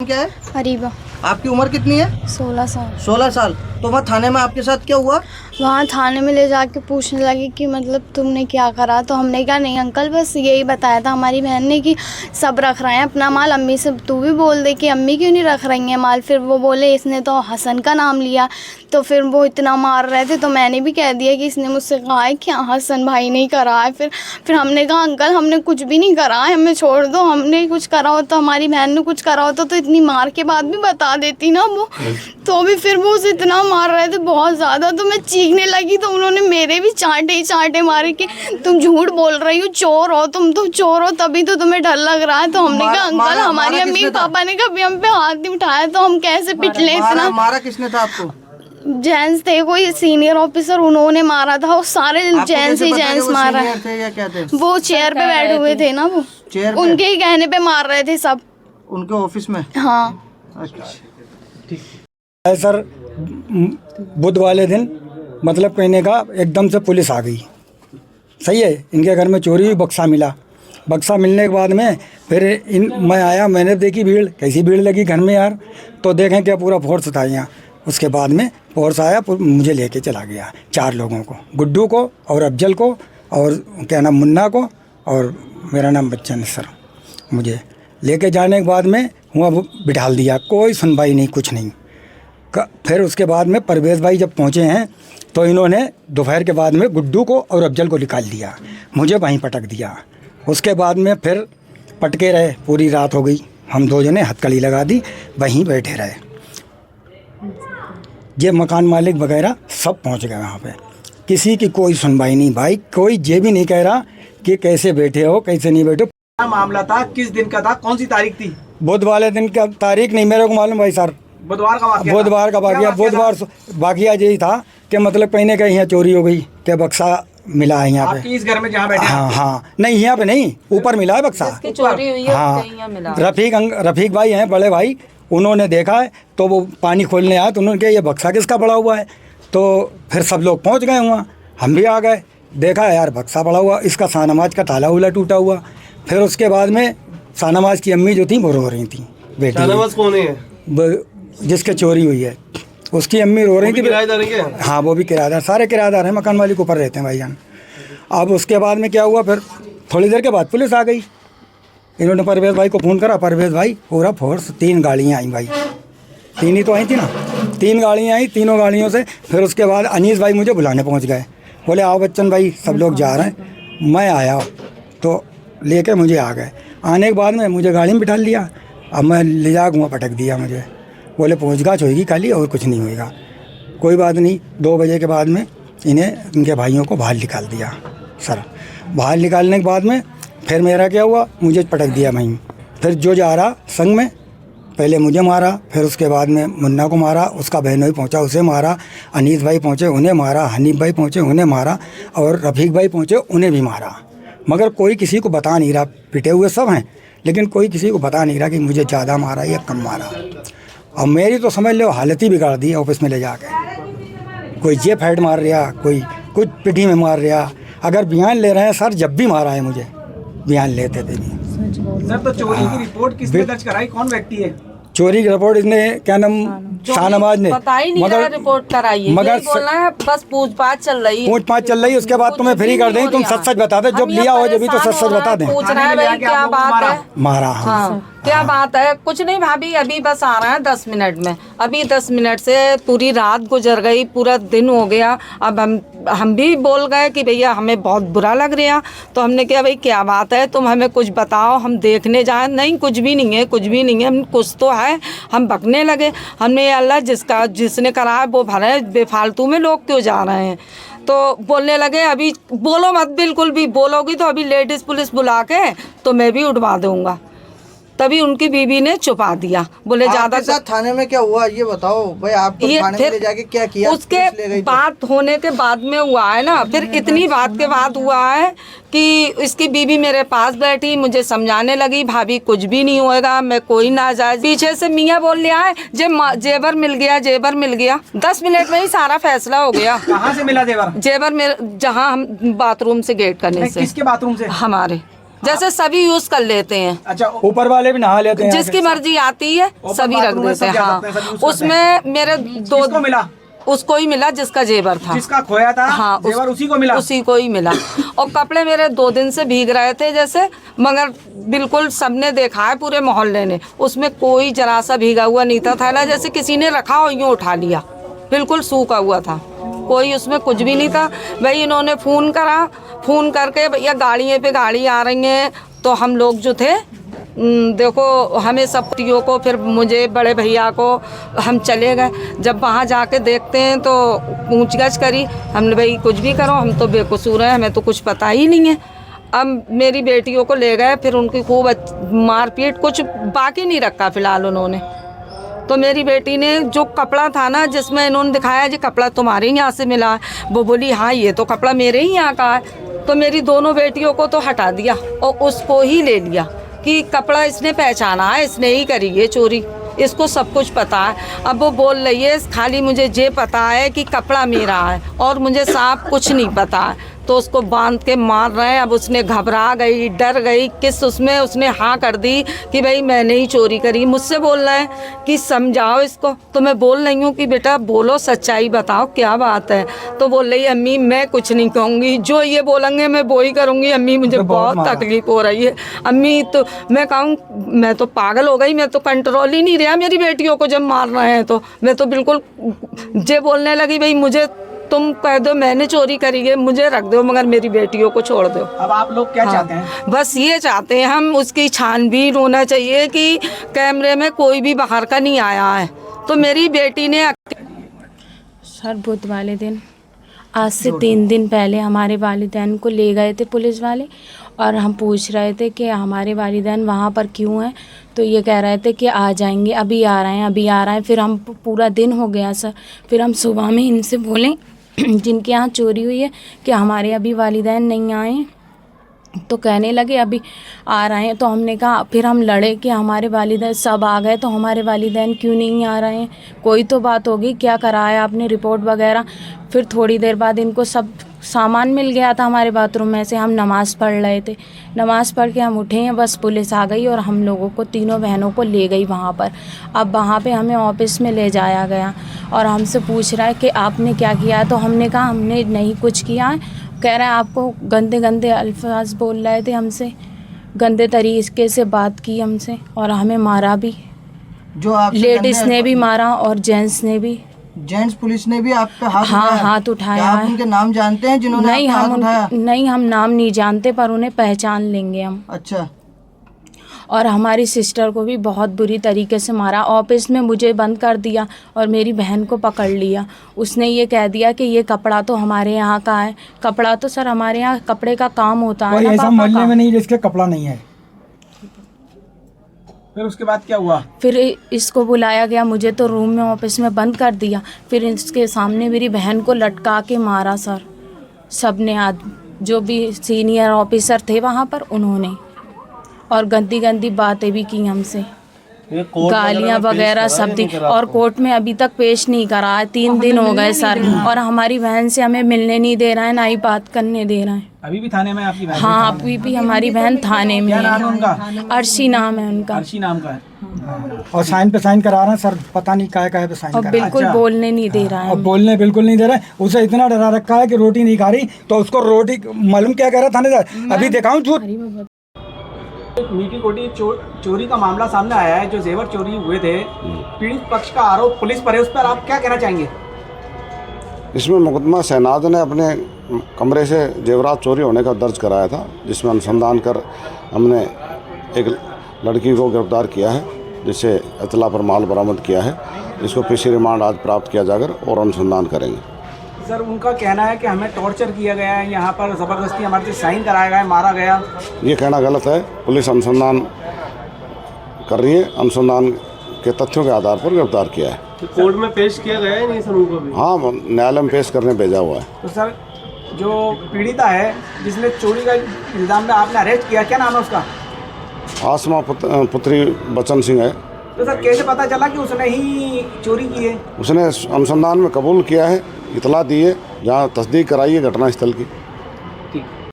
क्या है? अरीबा। आपकी उम्र कितनी है? 16 साल। 16 साल। तो वहाँ थाने में आपके साथ क्या हुआ? वहाँ थाने में ले जाके पूछने लगी कि मतलब तुमने क्या करा, तो हमने कहा नहीं अंकल, बस यही बताया था हमारी बहन ने कि सब रख रहे हैं अपना माल। अम्मी से तू भी बोल दे कि अम्मी क्यों नहीं रख रही हैं माल। फिर वो बोले इसने तो हसन का नाम लिया, तो फिर वो इतना मार रहे थे तो मैंने भी कह दिया कि इसने मुझसे कहा है कि हसन भाई नहीं करा है। फिर हमने कहा अंकल हमने कुछ भी नहीं करा है, हमें छोड़ दो, हमने कुछ करा होता, हमारी बहन ने कुछ करा होता तो इतनी मार के बाद भी बता देती ना वो। तो भी फिर वो उसे इतना मार रहे थे बहुत ज़्यादा, तो मैं चीखने लगी तो उन्होंने मेरे भी चांटे ही चांटे मारे कि तुम झूठ बोल रही हो, चोर हो तुम, तो चोर हो तभी तो तुम्हें डर लग रहा है। तो हमने कहा अंकल हमारी अम्मी पापा ने कभी हम पे हाथ नहीं उठाया तो हम कैसे पिट लें इतना। मारा किसने था आपको? जेंट्स थे, कोई सीनियर ऑफिसर, उन्होंने मारा था। वो सारे जेंट्स ही जेंट्स मारा है। थे या क्या थे? वो चेयर पे बैठे हुए थे ना, वो चेयर उनके ही कहने पे मार रहे थे सब, उनके ऑफिस में। हाँ अच्छा ठीक है सर। बुध वाले दिन मतलब कहने का एकदम से पुलिस आ गई। सही है, इनके घर में चोरी हुई, बक्सा मिला। बक्सा मिलने के बाद में फिर मैं आया, मैंने देखी भीड़, कैसी भीड़ लगी घर में यार। तो देखें क्या पूरा फोर्स था यहाँ। उसके बाद में फोर्स आया, मुझे लेके चला गया 4 लोगों को, गुड्डू को और अफजल को और क्या नाम मुन्ना को और मेरा नाम बच्चन है सर। मुझे लेके जाने के बाद में वहाँ बिठाल दिया, कोई सुनवाई नहीं, कुछ नहीं। फिर उसके बाद में परवेज़ भाई जब पहुँचे हैं तो इन्होंने दोपहर के बाद में गुड्डू को और अफजल को निकाल दिया, मुझे वहीं पटक दिया। उसके बाद में फिर पटके रहे, पूरी रात हो गई। हम 2 जने हथकड़ी लगा दी, वहीं बैठे रहे। ये मकान मालिक वगैरह सब पहुंच गए वहाँ पे, किसी की कोई सुनवाई नहीं भाई। कोई ये भी नहीं कह रहा कि कैसे बैठे हो कैसे नहीं बैठे। क्या मामला था, किस दिन का था, कौन सी तारीख थी? बुध वाले दिन का तारीख नहीं मेरे को मालूम भाई सर। बुधवार का वाकया? बुधवार का वाकया। बुधवार वाकया यही था कि मतलब कहीं ना कहीं यहाँ चोरी हो गई, कि बक्सा मिला है यहाँ पे। इस घर में जहाँ बैठे? हाँ हाँ, नहीं यहाँ पे नहीं, ऊपर मिला है बक्सा। चोरी हुई है, हाँ, कहीं मिला। रफीक भाई हैं बड़े भाई, उन्होंने देखा है तो वो पानी खोलने आए तो उन्होंने कहा ये बक्सा किसका पड़ा हुआ है। तो फिर सब लोग पहुँच गए वहाँ, हम भी आ गए, देखा यार बक्सा पड़ा हुआ, इसका शाहनवाज का ताला उला टूटा हुआ। फिर उसके बाद में शाहनवाज की अम्मी जो थी वो रो रही थी। बेटी शाहनवाज कौन है? जिसके चोरी हुई है उसकी अम्मी रो रही थी। किराएदार है क्या? हाँ वो भी किराएदार, सारे किराएदार हैं, मकान मालिक ऊपर रहते हैं भाईजान। अब उसके बाद में क्या हुआ, फिर थोड़ी देर के बाद पुलिस आ गई। इन्होंने परवेज़ भाई को फ़ोन करा, परवेज़ भाई पूरा फोर्स, 3 गाड़ियाँ आई भाई, 3 ही तो आई थी ना, 3 गाड़ियाँ आई, तीनों गाड़ियों से। फिर उसके बाद अनीस भाई मुझे बुलाने पहुँच गए, बोले आओ बच्चन भाई सब लोग जा रहे हैं। मैं आया तो लेके मुझे आ गए। आने के बाद में मुझे गाड़ी में बिठा लिया, अब मैं ले जा वहाँ पटक दिया मुझे। बोले पूछताछ होगी खाली और कुछ नहीं होएगा। कोई बात नहीं, 2 बजे के बाद में इन्हें इनके भाइयों को बाहर निकाल दिया सर। बाहर निकालने के बाद में फिर मेरा क्या हुआ, मुझे पटक दिया वहीं। फिर जो जा रहा संग में, पहले मुझे मारा, फिर उसके बाद में मुन्ना को मारा, उसका बहनोई पहुंचा उसे मारा, अनीस भाई पहुंचे उन्हें मारा, हनीफ भाई पहुंचे उन्हें मारा और रफ़ीक भाई पहुंचे उन्हें भी मारा। मगर कोई किसी को बता नहीं रहा, पिटे हुए सब हैं लेकिन कोई किसी को बता नहीं रहा कि मुझे ज़्यादा मारा या कम मारा। अब मेरी तो समझ लो हालत ही बिगाड़ दी ऑफिस में ले जाके। कोई ये फैट मार रहा, कोई कुछ पिठी में मार रहा। अगर बयान ले रहे हैं सर, जब भी मारा है मुझे, बयान लेते थे नहीं सर। तो चोरी की रिपोर्ट किसने दर्ज कराई, कौन व्यक्ति है? चोरी की रिपोर्ट इसने क्या नाम शाहनवाज ने, पता ही नहीं रहा, रिपोर्ट कराई है, मगर बोलना है बस पूछताछ चल रही है। पूछताछ चल रही है, उसके बाद तुम्हें फ्री कर देंगे, तुम सच सच बता दे, जब लिया हो जब भी तो सच सच बता दें। पूछ रहा है भाई क्या बात है, मारा। हाँ क्या बात है, कुछ नहीं भाभी, अभी बस आ रहा है 10 मिनट में। अभी 10 मिनट से पूरी रात गुजर गई, पूरा दिन हो गया। अब हम भी बोल गए कि भैया हमें बहुत बुरा लग रहा। तो हमने कहा भाई क्या बात है, तुम हमें कुछ बताओ, हम देखने जाएं। नहीं कुछ भी नहीं है, कुछ भी नहीं है, हम कुछ तो है। हम बकने लगे, हमने अल्लाह जिसने करा है वो भरे, बेफालतू में लोग क्यों जा रहे हैं। तो बोलने लगे अभी बोलो मत, बिल्कुल भी बोलोगी तो अभी लेडीज़ पुलिस बुला के तो मैं भी उठवा दूँगा। तभी उनकी बीवी ने छुपा दिया, बोले ज्यादा। साथ थाने में क्या हुआ ये बताओ भाई, आपको थाने में ले जाके क्या किया? उसके बात होने के बाद में हुआ है ना, फिर इतनी बात के बाद हुआ है कि इसकी बीवी मेरे पास बैठी, मुझे समझाने लगी भाभी कुछ भी नहीं होएगा, मैं कोई नाजायज। पीछे से मियाँ बोल लिया है जेवर मिल गया, जेवर मिल गया। 10 मिनट में ही सारा फैसला हो गया। कहाँ से मिला जेवर? जेवर में जहाँ हम बाथरूम से गेट करने से। किसके बाथरूम से? हमारे। जैसे सभी यूज कर लेते हैं। अच्छा, ऊपर वाले भी नहा लेते हैं। जिसकी मर्जी आती है सभी रख बाथरूम में देते सब हैं। जा हाँ, सकते हैं, सब यूज करते उसमें मेरे किसको मिला? उसको ही मिला जिसका जेवर था। जिसका खोया था हाँ, जेवर उसी को मिला। उसी को ही मिला। और कपड़े मेरे 2 दिन से भीग रहे थे जैसे, मगर बिल्कुल सबने देखा है पूरे मोहल्ले ने, उसमें कोई जरा सा भीगा हुआ नहीं था थैला, जैसे किसी ने रखा और यूँ उठा लिया, बिल्कुल सूखा हुआ था, कोई उसमें कुछ भी नहीं था। भाई इन्होंने फ़ोन करा, फ़ोन करके भैया गाड़ियों पे गाड़ी आ रही हैं, तो हम लोग जो थे देखो हमें सब पतियों को, फिर मुझे बड़े भैया को, हम चले गए। जब वहाँ जाके देखते हैं तो पूछगछ करी हमने, भाई कुछ भी करो हम तो बेकसूर हैं, हमें तो कुछ पता ही नहीं है। अब मेरी बेटियों को ले गए, फिर उनकी खूब मारपीट, कुछ बाकी नहीं रखा फिलहाल उन्होंने। तो मेरी बेटी ने जो कपड़ा था ना जिसमें इन्होंने दिखाया जी कपड़ा तुम्हारे ही यहाँ से मिला है, वो बोली हाँ ये तो कपड़ा मेरे ही यहाँ का है। तो मेरी दोनों बेटियों को तो हटा दिया और उसको ही ले लिया कि कपड़ा इसने पहचाना है, इसने ही करी है चोरी, इसको सब कुछ पता है। अब वो बोल रही है खाली मुझे ये पता है कि कपड़ा मेरा है और मुझे साफ कुछ नहीं पता है। तो उसको बांध के मार रहे हैं। अब उसने घबरा गई, डर गई, किस उसमें उसने हाँ कर दी कि भाई मैंने ही चोरी करी। मुझसे बोल रहे हैं कि समझाओ इसको, तो मैं बोल रही हूँ कि बेटा बोलो, सच्चाई बताओ क्या बात है। तो बोल रही अम्मी मैं कुछ नहीं कहूँगी, जो ये बोलेंगे मैं वो ही करूँगी अम्मी, मुझे बहुत तकलीफ हो रही है अम्मी। तो मैं कहूँ मैं तो पागल हो गई, मैं तो कंट्रोल ही नहीं रहा मेरी बेटियों को जब मार रहे हैं। तो मैं तो बिल्कुल ये बोलने लगी भाई मुझे तुम कह दो मैंने चोरी करी है, मुझे रख दो मगर मेरी बेटियों को छोड़ दो। अब आप लोग क्या चाहते हैं? बस ये चाहते हैं हम, उसकी छानबीन होना चाहिए कि कैमरे में कोई भी बाहर का नहीं आया है। तो मेरी बेटी ने सर बुध वाले दिन आज से 3 दिन पहले हमारे वालिदैन को ले गए थे पुलिस वाले, और हम पूछ रहे थे कि हमारे वालिदैन वहाँ पर क्यों हैं। तो ये कह रहे थे कि आ जाएंगे, अभी आ रहे हैं, अभी आ रहे हैं। फिर हम पूरा दिन हो गया सर, फिर हम सुबह में इनसे बोले जिनके यहाँ चोरी हुई है कि हमारे अभी वालिदैन नहीं आए, तो कहने लगे अभी आ रहे हैं। तो हमने कहा, फिर हम लड़े कि हमारे वालिदैन सब आ गए तो हमारे वालिदैन क्यों नहीं आ रहे हैं, कोई तो बात होगी, क्या कराया आपने रिपोर्ट वगैरह। फिर थोड़ी देर बाद इनको सब सामान मिल गया था हमारे बाथरूम में से, हम नमाज़ पढ़ रहे थे, नमाज़ पढ़ के हम उठे हैं, बस पुलिस आ गई और हम लोगों को, तीनों बहनों को ले गई वहाँ पर। अब वहाँ पे हमें ऑफिस में ले जाया गया और हमसे पूछ रहा है कि आपने क्या किया है। तो हमने कहा हमने नहीं कुछ किया है। कह रहा है आपको गंदे गंदे अल्फाज बोल रहे थे हमसे, गंदे तरीके से बात की हमसे और हमें मारा भी। जो आप लेडीज़ ने भी मारा और जेंट्स ने भी। जेंट्स पुलिस ने भी आप पे हाथ हाँ उठाया? हाथ उठाया क्या आप है। उनके नाम जानते हैं जिन्होंने नहीं, आप पे हाथ उठाया? नहीं हम नाम नहीं जानते पर उन्हें पहचान लेंगे हम। अच्छा। और हमारी सिस्टर को भी बहुत बुरी तरीके से मारा, ऑफिस में मुझे बंद कर दिया और मेरी बहन को पकड़ लिया। उसने ये कह दिया कि ये कपड़ा तो हमारे यहाँ का है। कपड़ा तो सर हमारे यहाँ कपड़े का काम होता है कोई ना ऐसा पापा मोहल्ले का। में नहीं जिसके कपड़ा नहीं है। फिर उसके बाद क्या हुआ? फिर इसको बुलाया गया, मुझे तो रूम में ऑफिस में बंद कर दिया। फिर इसके सामने मेरी बहन को लटका के मारा सर, सबने, जो भी सीनियर ऑफिसर थे वहाँ पर उन्होंने, और गंदी गंदी बातें भी की हमसे, गालियाँ वगैरह सब दी। और कोर्ट में अभी तक पेश नहीं करा है, 3 दिन हो गए सर। और हमारी बहन से हमें मिलने नहीं दे रहा है, ना ही बात करने दे रहा है। अभी भी थाने में आपकी बहन? हाँ अभी भी हमारी बहन थाने में क्या नाम है है। उनका? अर्शी नाम है उनका। अर्शी नाम का है। और साइन पे साइन करा रहे हैं सर, पता नहीं काय पे साइन और करा। बिल्कुल अच्छा। बोलने नहीं दे रहा है। और बोलने बिल्कुल नहीं दे रहा है। उसे इतना डरा रखा है कि रोटी नहीं खा रही, तो उसको रोटी मालूम क्या कह रहा थानेदार, अभी दिखाऊं झूठ। मीठी कोठी चोरी का मामला सामने आया है, जो जेवर चोरी हुए थे, पीड़ित पक्ष का आरोप पुलिस पर है, उस पर आप क्या कहना चाहेंगे? इसमें मुकदमा शहनाज ने अपने कमरे से जेवरात चोरी होने का दर्ज कराया था, जिसमें अनुसंधान कर हमने एक लड़की को गिरफ्तार किया है, जिससे इतला पर माल बरामद किया है। इसको पीसी रिमांड आज प्राप्त किया जाकर और अनुसंधान करेंगे। सर उनका कहना है कि हमें टॉर्चर किया गया है, यहाँ पर ज़बरदस्ती हमारे से साइन कराया गया है, मारा गया। ये कहना गलत है। पुलिस अनुसंधान कर रही है, अनुसंधान के तथ्यों के आधार पर गिरफ्तार किया है। तो कोर्ट में पेश किया गया है नहीं सर उनको भी? हाँ, न्यायालय में पेश करने भेजा हुआ है। तो सर जो पीड़िता है जिसने चोरी का इल्ज़ाम में आपने अरेस्ट किया, क्या नाम है उसका? आसमा पुत्री बचन सिंह है। तो सर कैसे पता चला कि उसने ही चोरी की है? उसने अनुसंधान में कबूल किया है, इतला दी है, जहाँ तस्दीक कराई है घटनास्थल की।